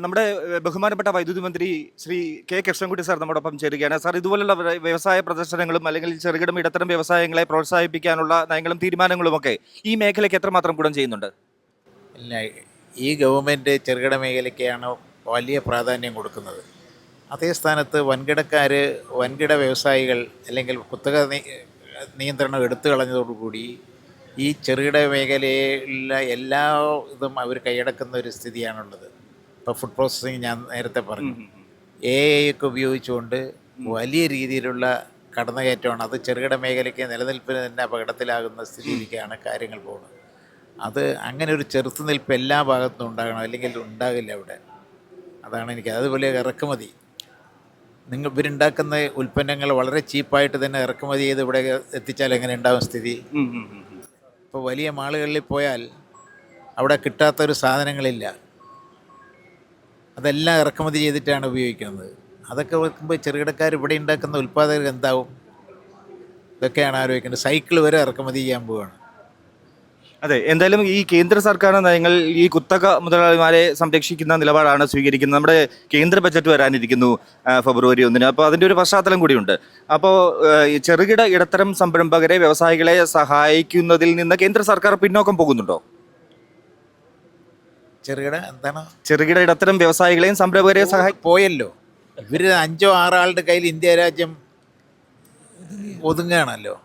നമ്മുടെ ബഹുമാനപ്പെട്ട വൈദ്യുതി മന്ത്രി ശ്രീ കെ കൃഷ്ണൻകുട്ടി സാർ നമ്മോടൊപ്പം ചേരുകയാണ്. സാർ, ഇതുപോലുള്ള വ്യവസായ പ്രദർശനങ്ങളും അല്ലെങ്കിൽ ചെറുകിട ഇടത്തരം വ്യവസായങ്ങളെ പ്രോത്സാഹിപ്പിക്കാനുള്ള നയങ്ങളും തീരുമാനങ്ങളുമൊക്കെ ഈ മേഖലയ്ക്ക് എത്രമാത്രം ഗുണം ചെയ്യുന്നുണ്ട്? ഇല്ല, ഈ ഗവൺമെൻറ് ചെറുകിട മേഖലയ്ക്കാണ് വലിയ പ്രാധാന്യം കൊടുക്കുന്നത്. അതേ സ്ഥാനത്ത് വൻകിട വ്യവസായികൾ അല്ലെങ്കിൽ കുത്തക നിയന്ത്രണം എടുത്തു കളഞ്ഞതോടുകൂടി ഈ ചെറുകിട മേഖലയിലുള്ള എല്ലാ ഇതും അവർ കൈയടക്കുന്ന ഒരു സ്ഥിതിയാണുള്ളത്. ഇപ്പോൾ ഫുഡ് പ്രോസസ്സിങ് ഞാൻ നേരത്തെ പറഞ്ഞു, AI ഒക്കെ ഉപയോഗിച്ചുകൊണ്ട് വലിയ രീതിയിലുള്ള കടന്നുകയറ്റമാണ്. അത് ചെറുകിട മേഖലയ്ക്ക് നിലനിൽപ്പിന് തന്നെ അപകടത്തിലാകുന്ന സ്ഥിതിയിലേക്കാണ് കാര്യങ്ങൾ പോകുന്നത്. അത് അങ്ങനെ ഒരു ചെറുത്തുനിൽപ്പ് എല്ലാ ഭാഗത്തും ഉണ്ടാകണം, അല്ലെങ്കിൽ ഉണ്ടാകില്ല അവിടെ. അതാണ് അതുപോലെ ഇറക്കുമതി, ഇവരുണ്ടാക്കുന്ന ഉൽപ്പന്നങ്ങൾ വളരെ ചീപ്പായിട്ട് തന്നെ ഇറക്കുമതി ചെയ്ത് ഇവിടെ എത്തിച്ചാൽ എങ്ങനെ ഉണ്ടാകും സ്ഥിതി? ഇപ്പോൾ വലിയ മാളുകളിൽ പോയാൽ അവിടെ കിട്ടാത്തൊരു സാധനങ്ങളില്ല, അതെല്ലാം ഇറക്കുമതി ചെയ്തിട്ടാണ് ഉപയോഗിക്കുന്നത്. അതൊക്കെ വെക്കുമ്പോൾ ചെറുകിടക്കാർ ഇവിടെ ഉണ്ടാക്കുന്ന ഉൽപ്പാദകർ എന്താവും? ഇതൊക്കെയാണ് ആലോചിക്കേണ്ടത്. സൈക്കിൾ വരെ ഇറക്കുമതി ചെയ്യാൻ പോവുകയാണ്. അതെ, എന്തായാലും ഈ കേന്ദ്ര സർക്കാർ നയങ്ങൾ ഈ കുത്തക മുതലാളിമാരെ സംരക്ഷിക്കുന്ന നിലപാടാണ് സ്വീകരിക്കുന്നത്. നമ്മുടെ കേന്ദ്ര ബജറ്റ് വരാനിരിക്കുന്നു ഫെബ്രുവരി 1-ന്. അപ്പോൾ അതിൻ്റെ ഒരു പശ്ചാത്തലം കൂടിയുണ്ട്. അപ്പോൾ ഈ ചെറുകിട ഇടത്തരം സംരംഭകരെ, വ്യവസായികളെ സഹായിക്കുന്നതിൽ നിന്ന് കേന്ദ്ര സർക്കാർ പിന്നോക്കം പോകുന്നുണ്ടോ? ചെറുകിട ഇടത്തരം വ്യവസായികളെയും സംരംഭകരെയും പോയല്ലോ. ഇവർ 5-6 ആളുടെ കയ്യിൽ ഇന്ത്യ രാജ്യം ഒതുങ്ങുകയാണല്ലോ.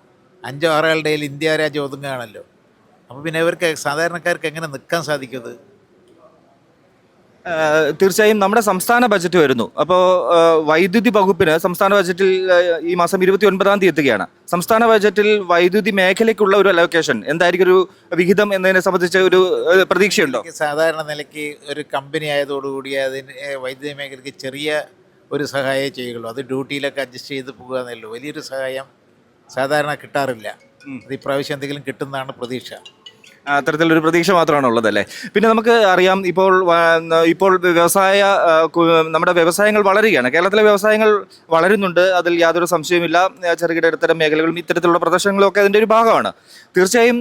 5-6 ആളുടെ കയ്യിൽ ഇന്ത്യ രാജ്യം ഒതുങ്ങുകയാണല്ലോ. അപ്പോൾ പിന്നെ ഇവർക്ക് സാധാരണക്കാർക്ക് എങ്ങനെ നിൽക്കാൻ സാധിക്കുന്നത്? തീർച്ചയായും നമ്മുടെ സംസ്ഥാന ബജറ്റ് വരുന്നു. അപ്പോൾ വൈദ്യുതി വകുപ്പിന് സംസ്ഥാന ബജറ്റിൽ ഈ മാസം 29-ാം തീയതി എത്തുകയാണ്. സംസ്ഥാന ബജറ്റിൽ വൈദ്യുതി മേഖലയ്ക്കുള്ള ഒരു അലോക്കേഷൻ എന്തായിരിക്കും, ഒരു വിഹിതം എന്നതിനെ സംബന്ധിച്ച് ഒരു പ്രതീക്ഷയുണ്ടോ? സാധാരണ നിലയ്ക്ക് ഒരു കമ്പനി ആയതോടുകൂടി അതിന് വൈദ്യുതി മേഖലയ്ക്ക് ചെറിയ ഒരു സഹായമേ ചെയ്യുള്ളൂ. അത് ഡ്യൂട്ടിയിലൊക്കെ അഡ്ജസ്റ്റ് ചെയ്ത് പോകുക എന്നുള്ളൂ. വലിയൊരു സഹായം സാധാരണ കിട്ടാറില്ല. അത് ഇപ്രാവശ്യം എന്തെങ്കിലും കിട്ടുന്നതാണ് പ്രതീക്ഷ. അത്തരത്തിലൊരു പ്രതീക്ഷ മാത്രമാണ് ഉള്ളതല്ലേ. പിന്നെ നമുക്ക് അറിയാം, ഇപ്പോൾ നമ്മുടെ വ്യവസായങ്ങൾ വളരുകയാണ്. കേരളത്തിലെ വ്യവസായങ്ങൾ വളരുന്നുണ്ട്, അതിൽ യാതൊരു സംശയവുമില്ല. ചെറുകിട ഇടത്തരം മേഖലകളും ഇത്തരത്തിലുള്ള പ്രദർശനങ്ങളൊക്കെ അതിൻ്റെ ഒരു ഭാഗമാണ്. തീർച്ചയായും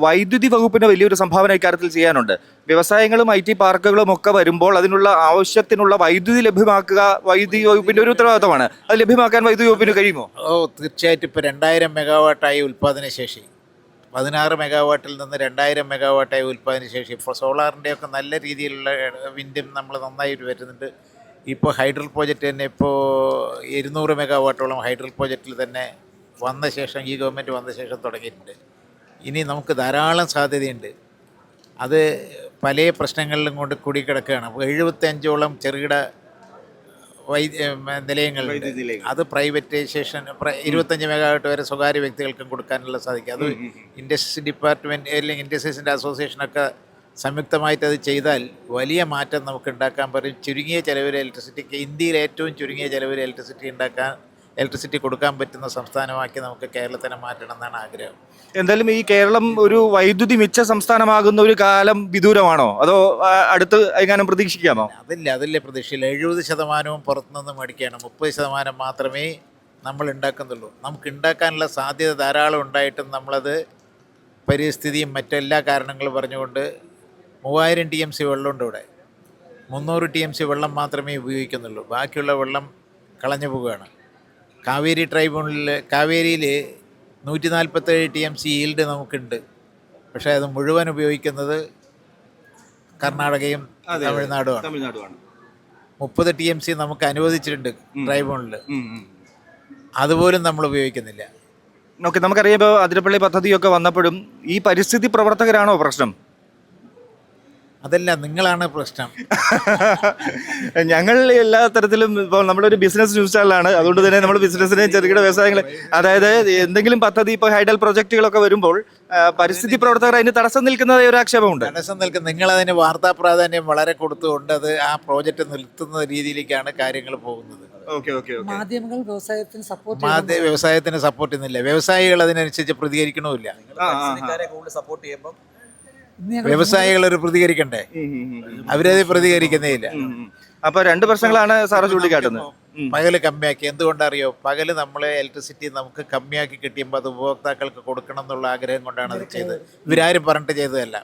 വൈദ്യുതി വകുപ്പിന് വലിയൊരു സംഭാവന ഇക്കാര്യത്തിൽ ചെയ്യാനുണ്ട്. വ്യവസായങ്ങളും IT പാർക്കുകളും ഒക്കെ വരുമ്പോൾ അതിനുള്ള ആവശ്യത്തിനുള്ള വൈദ്യുതി ലഭ്യമാക്കുക വൈദ്യുതി വകുപ്പിൻ്റെ ഒരു ഉത്തരവാദിത്തമാണ്. അത് ലഭ്യമാക്കാൻ വൈദ്യുതി വകുപ്പിന് കഴിയുമോ? തീർച്ചയായിട്ടും. ഇപ്പോൾ 2000 മെഗാവാട്ടായി ഉൽപ്പാദനശേഷി, 16 മെഗാവാട്ടിൽ നിന്ന് 2000 മെഗാവാട്ടായി ഉൽപ്പാദനശേഷി. ഇപ്പോൾ സോളാറിൻ്റെയൊക്കെ നല്ല രീതിയിലുള്ള വിൻഡും നമ്മൾ നന്നായിട്ട് വരുന്നുണ്ട്. ഇപ്പോൾ ഹൈഡ്രൽ പ്രോജക്റ്റ് തന്നെ ഇപ്പോൾ 200 മെഗാവാട്ടോളം ഹൈഡ്രൽ പ്രോജക്റ്റിൽ തന്നെ ഈ ഗവൺമെൻറ് വന്ന ശേഷം തുടങ്ങിയിട്ടുണ്ട്. ഇനി നമുക്ക് ധാരാളം സാധ്യതയുണ്ട്. അത് പല പ്രശ്നങ്ങളിലും കൊണ്ട് കൂടി കിടക്കുകയാണ്. 75ഓളം ചെറുകിട നിലയങ്ങളുണ്ട്. അത് പ്രൈവറ്റൈസേഷൻ 25 മെഗാവാട്ട് വരെ സ്വകാര്യ വ്യക്തികൾക്കും കൊടുക്കാനുള്ള സാധിക്കും. അത് ഇൻഡസ്ട്രി ഡിപ്പാർട്ട്മെൻറ്റ് അല്ലെങ്കിൽ ഇൻഡസ്ട്രീസിൻ്റെ അസോസിയേഷനൊക്കെ സംയുക്തമായിട്ട് അത് ചെയ്താൽ വലിയ മാറ്റം നമുക്ക് ഉണ്ടാക്കാൻ പറ്റും. ചുരുങ്ങിയ ചിലവിൽ ഇന്ത്യയിൽ ഏറ്റവും ചുരുങ്ങിയ ചിലവിൽ ഇലക്ട്രിസിറ്റി കൊടുക്കാൻ പറ്റുന്ന സംസ്ഥാനമാക്കി നമുക്ക് കേരളത്തിനെ മാറ്റണം എന്നാണ് ആഗ്രഹം. എന്തായാലും ഈ കേരളം ഒരു വൈദ്യുതി മിച്ച സംസ്ഥാനമാകുന്ന ഒരു കാലം വിദൂരമാണോ, അതോ അടുത്ത് എങ്ങാനും പ്രതീക്ഷിക്കാമോ? അതില്ലേ പ്രതീക്ഷയില്ല. 70% പുറത്തുനിന്ന് മേടിക്കുകയാണ്. 30% മാത്രമേ നമ്മൾ ഉണ്ടാക്കുന്നുള്ളൂ. നമുക്ക് ഉണ്ടാക്കാനുള്ള സാധ്യത ധാരാളം ഉണ്ടായിട്ടും നമ്മളത് പരിസ്ഥിതിയും മറ്റെല്ലാ കാരണങ്ങളും പറഞ്ഞുകൊണ്ട് 3000 TMC വെള്ളമുണ്ട് ഇവിടെ. 300 TMC വെള്ളം മാത്രമേ ഉപയോഗിക്കുന്നുള്ളൂ. ബാക്കിയുള്ള വെള്ളം കളഞ്ഞു പോവുകയാണ്. കാവേരിയിൽ 147 TMC ഈൽഡ് നമുക്കുണ്ട്. പക്ഷേ അത് മുഴുവൻ ഉപയോഗിക്കുന്നത് കർണാടകയും തമിഴ്നാടുമാണ്. 30 TMC നമുക്ക് അനുവദിച്ചിട്ടുണ്ട് ട്രൈബ്യൂണലിൽ. അതുപോലും നമ്മൾ ഉപയോഗിക്കുന്നില്ല. നമുക്കറിയാം, ഇപ്പോൾ അതിരപ്പള്ളി പദ്ധതിയൊക്കെ വന്നപ്പോഴും ഈ പരിസ്ഥിതി പ്രവർത്തകരാണോ പ്രശ്നം? അതല്ല, നിങ്ങളാണ് പ്രശ്നം. ഞങ്ങൾ എല്ലാ തരത്തിലും ഇപ്പോൾ നമ്മളൊരു ബിസിനസ് ന്യൂസ് ചാനലാണ്. അതുകൊണ്ട് തന്നെ നമ്മൾ ബിസിനസ്സിനെ, ചെറുകിട വ്യവസായങ്ങൾ, അതായത് എന്തെങ്കിലും പദ്ധതി, ഇപ്പോൾ ഹൈഡൽ പ്രൊജക്റ്റുകളൊക്കെ വരുമ്പോൾ പരിസ്ഥിതി പ്രവർത്തകർ അതിന് തടസ്സം നിൽക്കുന്നതായ ഒരു ആക്ഷേപമുണ്ട്. നിങ്ങളതിന് വാർത്താ പ്രാധാന്യം വളരെ കൊടുത്തുകൊണ്ട് അത് ആ പ്രോജക്റ്റ് നിർത്തുന്ന രീതിയിലേക്കാണ് കാര്യങ്ങൾ പോകുന്നത്. മാധ്യമങ്ങൾ വ്യവസായത്തിന് സപ്പോർട്ട് ചെയ്യുന്നില്ല. വ്യവസായികൾ അതിനനുസരിച്ച് പ്രതികരിക്കണമില്ല. വ്യവസായികൾ പ്രതികരിക്കണ്ടേ? അവരത് പ്രതികരിക്കുന്നേ ഇല്ല. അപ്പൊ 2 പ്രശ്നങ്ങളാണ് സാറ് ചൂണ്ടിക്കാട്ടുന്നത്. പകല് കമ്മിയാക്കി. എന്തുകൊണ്ടറിയോ? പകല് നമ്മൾ ഇലക്ട്രിസിറ്റി നമുക്ക് കമ്മിയാക്കി കിട്ടിയുമ്പോൾ അത് ഉപഭോക്താക്കൾക്ക് കൊടുക്കണം എന്നുള്ള ആഗ്രഹം കൊണ്ടാണ് അത് ചെയ്തത്. ഇവരാരും പറഞ്ഞിട്ട് ചെയ്തതല്ല.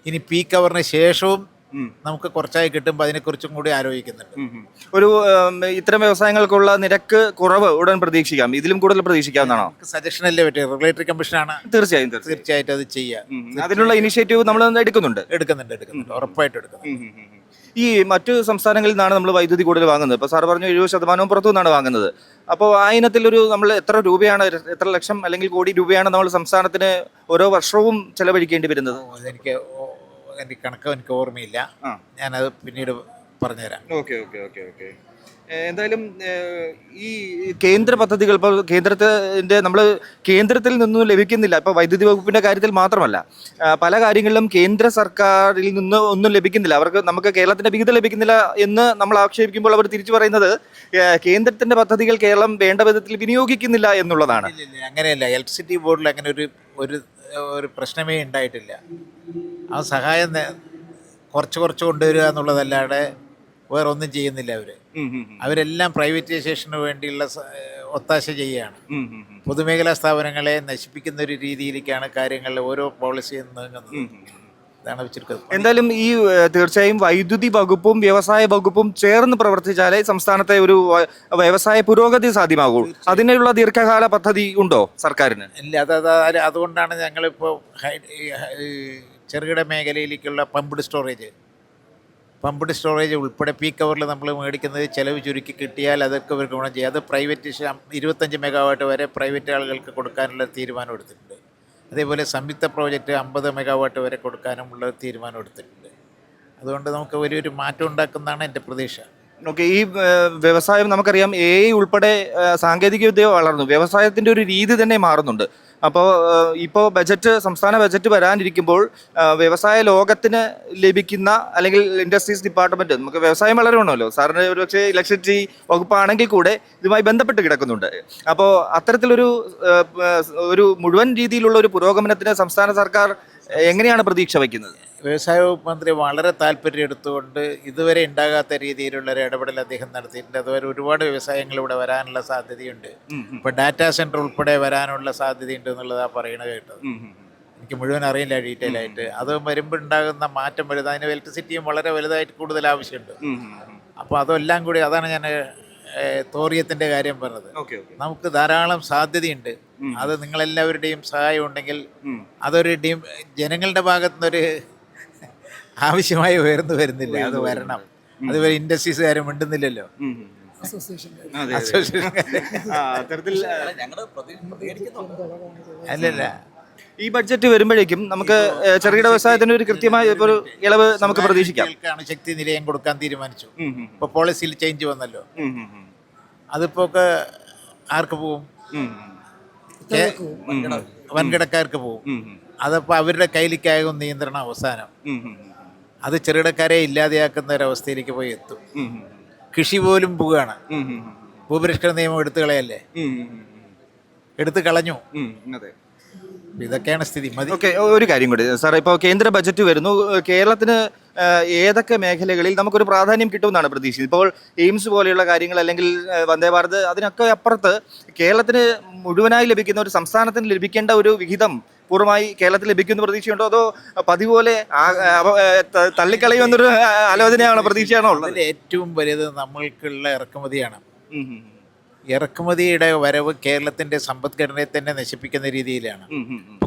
ഇനി പീക്ക് അവറിന് ശേഷവും നമുക്ക് കുറച്ചായി കിട്ടുമ്പോൾ അതിനെക്കുറിച്ചും കൂടി ആലോചിക്കുന്നുണ്ട്. ഒരു ഇത്തരം വ്യവസായങ്ങൾക്കുള്ള നിരക്ക് കുറവ് ഉടൻ പ്രതീക്ഷിക്കാം, ഇതിലും കൂടുതൽ പ്രതീക്ഷിക്കാവുന്നതാണോ? സജഷനല്ലേ പറ്റും, റെഗുലേറ്ററി കമ്മീഷനാണ് തീർച്ചയായും തീർച്ചയായിട്ടും അത് ചെയ്യുക. അതിനുള്ള ഇനിഷ്യേറ്റീവ് നമ്മൾ എടുക്കുന്നുണ്ട്. ഉറപ്പായിട്ടും എടുക്കുന്നുണ്ട്. ഈ മറ്റു സംസ്ഥാനങ്ങളിൽ നിന്നാണ് നമ്മൾ വൈദ്യുതി കൂടുതൽ വാങ്ങുന്നത്. ഇപ്പോൾ സാർ പറഞ്ഞു 70% പുറത്തു നിന്നാണ് വാങ്ങുന്നത്. അപ്പോൾ ആ ഇനത്തിലൊരു നമ്മൾ എത്ര രൂപയാണ്, എത്ര ലക്ഷം അല്ലെങ്കിൽ കോടി രൂപയാണ് നമ്മൾ സംസ്ഥാനത്തിന് ഓരോ വർഷവും ചെലവഴിക്കേണ്ടി വരുന്നത്? എനിക്ക് കണക്ക് ഓർമ്മയില്ല, ഞാനത് പിന്നീട് പറഞ്ഞുതരാം. ഓക്കെ ഓക്കെ ഓക്കെ ഓക്കെ എന്തായാലും ഈ കേന്ദ്ര പദ്ധതികൾ ഇപ്പോൾ കേന്ദ്രത്തിൻ്റെ നമ്മൾ കേന്ദ്രത്തിൽ നിന്നും ലഭിക്കുന്നില്ല. ഇപ്പോൾ വൈദ്യുതി വകുപ്പിൻ്റെ കാര്യത്തിൽ മാത്രമല്ല, പല കാര്യങ്ങളിലും കേന്ദ്ര സർക്കാരിൽ നിന്ന് ഒന്നും ലഭിക്കുന്നില്ല. നമുക്ക് കേരളത്തിൻ്റെ വിഹിതം ലഭിക്കുന്നില്ല എന്ന് നമ്മൾ ആക്ഷേപിക്കുമ്പോൾ അവർ തിരിച്ചു പറയുന്നത് കേന്ദ്രത്തിൻ്റെ പദ്ധതികൾ കേരളം വേണ്ട വിധത്തിൽ വിനിയോഗിക്കുന്നില്ല എന്നുള്ളതാണ്. അങ്ങനെയല്ല, ഇലക്ട്രിസിറ്റി ബോർഡിൽ അങ്ങനെ ഒരു പ്രശ്നമേ ഉണ്ടായിട്ടില്ല. ആ സഹായം കുറച്ച് കൊണ്ടുവരിക എന്നുള്ളതല്ലാതെ വേറെ ഒന്നും ചെയ്യുന്നില്ല. അവരെല്ലാം പ്രൈവറ്റൈസേഷന് വേണ്ടിയുള്ള ഒത്താശ ചെയ്യുകയാണ്. പൊതുമേഖലാ സ്ഥാപനങ്ങളെ നശിപ്പിക്കുന്ന ഒരു രീതിയിലേക്കാണ് കാര്യങ്ങൾ ഓരോ പോളിസിയും നീങ്ങുന്നത്. ഇതാണ് വെച്ചിരിക്കുന്നത്. എന്തായാലും ഈ തീർച്ചയായും വൈദ്യുതി വകുപ്പും വ്യവസായ വകുപ്പും ചേർന്ന് പ്രവർത്തിച്ചാലേ സംസ്ഥാനത്തെ ഒരു വ്യവസായ പുരോഗതി സാധ്യമാകൂ. അതിനുള്ള ദീർഘകാല പദ്ധതി ഉണ്ടോ സർക്കാരിന്? ഇല്ല, അതുകൊണ്ടാണ് ഞങ്ങളിപ്പോൾ ചെറുകിട മേഖലയിലേക്കുള്ള പമ്പ്ഡ് സ്റ്റോറേജ് ഉൾപ്പെടെ പീക്ക് അവറിൽ നമ്മൾ മേടിക്കുന്നത് ചിലവ് ചുരുക്കി കിട്ടിയാൽ അതൊക്കെ ഇവർക്ക് ഗുണം ചെയ്യും. അത് പ്രൈവറ്റ് 25 മെഗാവാട്ട് വരെ പ്രൈവറ്റ് ആളുകൾക്ക് കൊടുക്കാനുള്ള തീരുമാനം എടുത്തിട്ടുണ്ട്. അതേപോലെ സംയുക്ത പ്രോജക്റ്റ് 50 മെഗാവാട്ട് വരെ കൊടുക്കാനുമുള്ള തീരുമാനം എടുത്തിട്ടുണ്ട്. അതുകൊണ്ട് നമുക്ക് വലിയൊരു മാറ്റം ഉണ്ടാക്കുന്നതാണ് എൻ്റെ പ്രതീക്ഷ. ഓക്കെ, ഈ വ്യവസായം നമുക്കറിയാം AI ഉൾപ്പെടെ സാങ്കേതികവിദ്യ വളർന്നു, വ്യവസായത്തിൻ്റെ ഒരു രീതി തന്നെ മാറുന്നുണ്ട്. അപ്പോൾ ഇപ്പോൾ സംസ്ഥാന ബജറ്റ് വരാനിരിക്കുമ്പോൾ വ്യവസായ ലോകത്തിന് ലഭിക്കുന്ന അല്ലെങ്കിൽ ഇൻഡസ്ട്രീസ് ഡിപ്പാർട്ട്മെൻറ്റ്, നമുക്ക് വ്യവസായം വളരെ വേണമല്ലോ, സാറിന് ഒരു പക്ഷേ ഇലക്ട്രിസിറ്റി വകുപ്പാണെങ്കിൽ കൂടെ ഇതുമായി ബന്ധപ്പെട്ട് കിടക്കുന്നുണ്ട്. അപ്പോൾ അത്തരത്തിലൊരു മുഴുവൻ രീതിയിലുള്ള ഒരു പുരോഗമനത്തിന് സംസ്ഥാന സർക്കാർ എങ്ങനെയാണ് പ്രതീക്ഷ വയ്ക്കുന്നത്? വ്യവസായ വകുപ്പ് മന്ത്രി വളരെ താല്പര്യം എടുത്തുകൊണ്ട് ഇതുവരെ ഉണ്ടാകാത്ത രീതിയിലുള്ള ഒരു ഇടപെടൽ അദ്ദേഹം നടത്തിയിട്ടുണ്ട്. അതുവരെ ഒരുപാട് വ്യവസായങ്ങൾ ഇവിടെ വരാനുള്ള സാധ്യതയുണ്ട്. ഇപ്പോൾ ഡാറ്റാ സെൻറ്റർ ഉൾപ്പെടെ വരാനുള്ള സാധ്യതയുണ്ട് എന്നുള്ളതാണ് പറയുന്നത് കേട്ടത്. എനിക്ക് മുഴുവൻ അറിയില്ല ഡീറ്റെയിൽ ആയിട്ട്. അത് വരുമ്പോൾ ഉണ്ടാകുന്ന മാറ്റം വലുത്, അതിന് ഇലക്ട്രിസിറ്റിയും വളരെ വലുതായിട്ട് കൂടുതൽ ആവശ്യമുണ്ട്. അപ്പോൾ അതെല്ലാം കൂടി, അതാണ് ഞാൻ തോറിയത്തിൻ്റെ കാര്യം പറഞ്ഞത്. നമുക്ക് ധാരാളം സാധ്യതയുണ്ട്. അത് നിങ്ങളെല്ലാവരുടെയും സഹായം ഉണ്ടെങ്കിൽ അതൊരു ജനങ്ങളുടെ ഭാഗത്തുനിന്നൊരു ആവശ്യമായി ഉയർന്നു വരുന്നില്ല, അത് വരണം. അതുവരെ ഇൻഡസ്ട്രീസുകാരും മിണ്ടുന്നില്ലല്ലോ. അല്ലല്ല, ഈ ബഡ്ജറ്റ് വരുമ്പോഴേക്കും നമുക്ക് ചെറുകിട വ്യവസായത്തിന് ഒരു കൃത്യമായ ഒരു ഇളവ് നമുക്ക് പ്രതീക്ഷിക്കാം. ശക്തി നിലയം കൊടുക്കാൻ തീരുമാനിച്ചു. ഇപ്പൊ പോളിസിയിൽ ചേഞ്ച് വന്നല്ലോ. അതിപ്പോ ആർക്ക് പോവും? വൻകിടക്കാർക്ക് പോവും. അതപ്പോൾ അവരുടെ കയ്യിലേക്കാകും നിയന്ത്രണം അവസാനം. അത് ചെറുകിടക്കാരെ ഇല്ലാതെയാക്കുന്ന ഒരവസ്ഥയിലേക്ക് പോയി എത്തും. കൃഷി പോലും പോവുകയാണ്. ഭൂപരിഷ്കരണ നിയമം എടുത്തു കളയല്ലേ, എടുത്തു കളഞ്ഞു. ഇതൊക്കെയാണ് സ്ഥിതി. മതി. ഓക്കെ, ഒരു കാര്യം കൂടി സാർ, ഇപ്പോൾ കേന്ദ്ര ബജറ്റ് വരുന്നു. കേരളത്തിന് ഏതൊക്കെ മേഖലകളിൽ നമുക്കൊരു പ്രാധാന്യം കിട്ടുമെന്നാണ് പ്രതീക്ഷിക്കുന്നത്? ഇപ്പോൾ എയിംസ് പോലെയുള്ള കാര്യങ്ങൾ അല്ലെങ്കിൽ വന്ദേ ഭാരത്, അതിനൊക്കെ അപ്പുറത്ത് കേരളത്തിന് മുഴുവനായി ലഭിക്കുന്ന ഒരു സംസ്ഥാനത്തിന് ലഭിക്കേണ്ട ഒരു വിഹിതം പൂർണ്ണമായി കേരളത്തിൽ ലഭിക്കുന്ന പ്രതീക്ഷയുണ്ടോ, അതോ പതിപോലെ തള്ളിക്കളയുമെന്നൊരു ആലോചനയാണോ, പ്രതീക്ഷയാണോ ഉള്ളത്? ഏറ്റവും വലുത് നമ്മൾക്കുള്ള ഇറക്കുമതിയാണ്. ഇറക്കുമതിയുടെ വരവ് കേരളത്തിന്റെ സമ്പദ്ഘടനയെ തന്നെ നശിപ്പിക്കുന്ന രീതിയിലാണ്.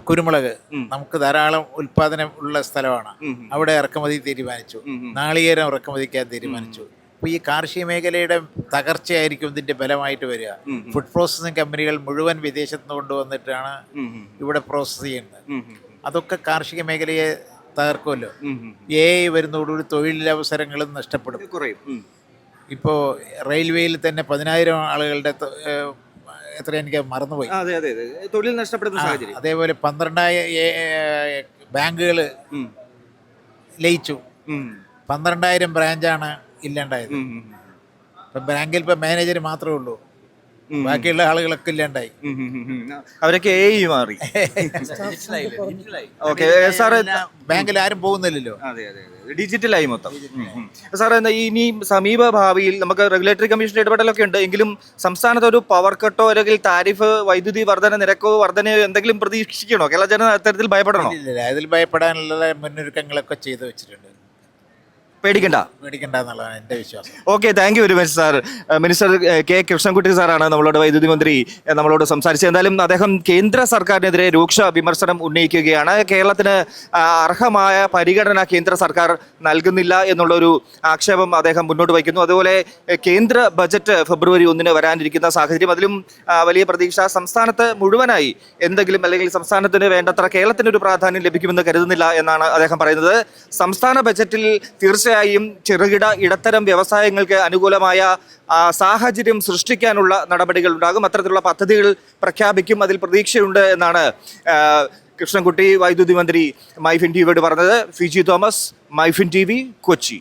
കുരുമുളക് നമുക്ക് ധാരാളം ഉൽപാദനം ഉള്ള സ്ഥലമാണ്, അവിടെ ഇറക്കുമതി തീരുമാനിച്ചു. നാളികേരം ഇറക്കുമതിക്കാൻ തീരുമാനിച്ചു. അപ്പോൾ ഈ കാർഷിക മേഖലയുടെ തകർച്ചയായിരിക്കും ഇതിന്റെ ബലമായിട്ട് വരിക. ഫുഡ് പ്രോസസ്സിംഗ് കമ്പനികൾ മുഴുവൻ വിദേശത്ത് നിന്ന് കൊണ്ടുവന്നിട്ടാണ് ഇവിടെ പ്രോസസ്സ് ചെയ്യുന്നത്. അതൊക്കെ കാർഷിക മേഖലയെ തകർക്കുമല്ലോ. AI വരുന്നതോടുകൂടി തൊഴിലവസരങ്ങളും നഷ്ടപ്പെടും. ഇപ്പോൾ റെയിൽവേയിൽ തന്നെ 10,000 ആളുകളുടെ എത്ര എനിക്ക് മറന്നുപോയി, തൊഴിൽ നഷ്ടപ്പെടുന്ന സാഹചര്യം. അതേപോലെ 12,000 ബാങ്കുകൾ ലയിച്ചു. 12,000 ബ്രാഞ്ചാണ് ഇല്ലാണ്ടായത്. ഇപ്പം ബാങ്കിൽ ഇപ്പം മാനേജർ മാത്രമേ ഉള്ളൂ, ബാക്കിയുള്ള ആളുകളൊക്കെ ഇല്ലാണ്ടായി. അവരൊക്കെ AI മാറി. ഓക്കെ സാറേ, ബാങ്കിൽ ആരും പോകുന്നില്ലല്ലോ, ഡിജിറ്റലായി മൊത്തം. സാറേ, ഇനി സമീപ ഭാവിയിൽ നമുക്ക് റെഗുലേറ്ററി കമ്മീഷൻ ഇടപെടലൊക്കെ ഉണ്ട് എങ്കിലും സംസ്ഥാനത്ത് ഒരു പവർ കട്ടോ അല്ലെങ്കിൽ താരിഫ് വൈദ്യുതി വർധന നിരക്കോ വർധനയോ എന്തെങ്കിലും പ്രതീക്ഷിക്കണോ? കേരള ജന അത്തരത്തിൽ ഭയപ്പെടണോ? ഇല്ല, അതിൽ ഭയപ്പെടാനുള്ള മുന്നൊരുക്കങ്ങളൊക്കെ ചെയ്തു വെച്ചിട്ടുണ്ട്. പേടിക്കണ്ട. പേടിക്കേണ്ട എന്നുള്ളതാണ് എൻ്റെ വിശ്വാസം. Okay, thank you very much sir. Minister K Krishnankutty സാറാണ് നമ്മളോട് വൈദ്യുതി മന്ത്രി നമ്മളോട് സംസാരിച്ചത്. എന്തായാലും അദ്ദേഹം കേന്ദ്ര സർക്കാരിനെതിരെ രൂക്ഷ വിമർശനം ഉന്നയിക്കുകയാണ്. കേരളത്തിന് അർഹമായ പരിഗണന കേന്ദ്ര സർക്കാർ നൽകുന്നില്ല എന്നുള്ളൊരു ആക്ഷേപം അദ്ദേഹം മുന്നോട്ട് വയ്ക്കുന്നു. അതുപോലെ കേന്ദ്ര ബജറ്റ് ഫെബ്രുവരി 1 വരാനിരിക്കുന്ന സാഹചര്യം, അതിലും വലിയ പ്രതീക്ഷ സംസ്ഥാനത്ത് മുഴുവനായി എന്തെങ്കിലും, അല്ലെങ്കിൽ സംസ്ഥാനത്തിന് വേണ്ടത്ര കേരളത്തിനൊരു പ്രാധാന്യം ലഭിക്കുമെന്ന് കരുതുന്നില്ല എന്നാണ് അദ്ദേഹം പറയുന്നത്. സംസ്ഥാന ബജറ്റിൽ തീർച്ചയായും ചെറുകിട ഇടത്തരം വ്യവസായങ്ങൾക്ക് അനുകൂലമായ സാഹചര്യം സൃഷ്ടിക്കാനുള്ള നടപടികൾ ഉണ്ടാകും. അത്തരത്തിലുള്ള പദ്ധതികൾ പ്രഖ്യാപിക്കും, അതിൽ പ്രതീക്ഷയുണ്ട് എന്നാണ് കൃഷ്ണൻകുട്ടി വൈദ്യുതി മന്ത്രി മൈഫിൻ ടിവിയോട് പറഞ്ഞത്. Fiji Thomas, MyFin TV, Kochi.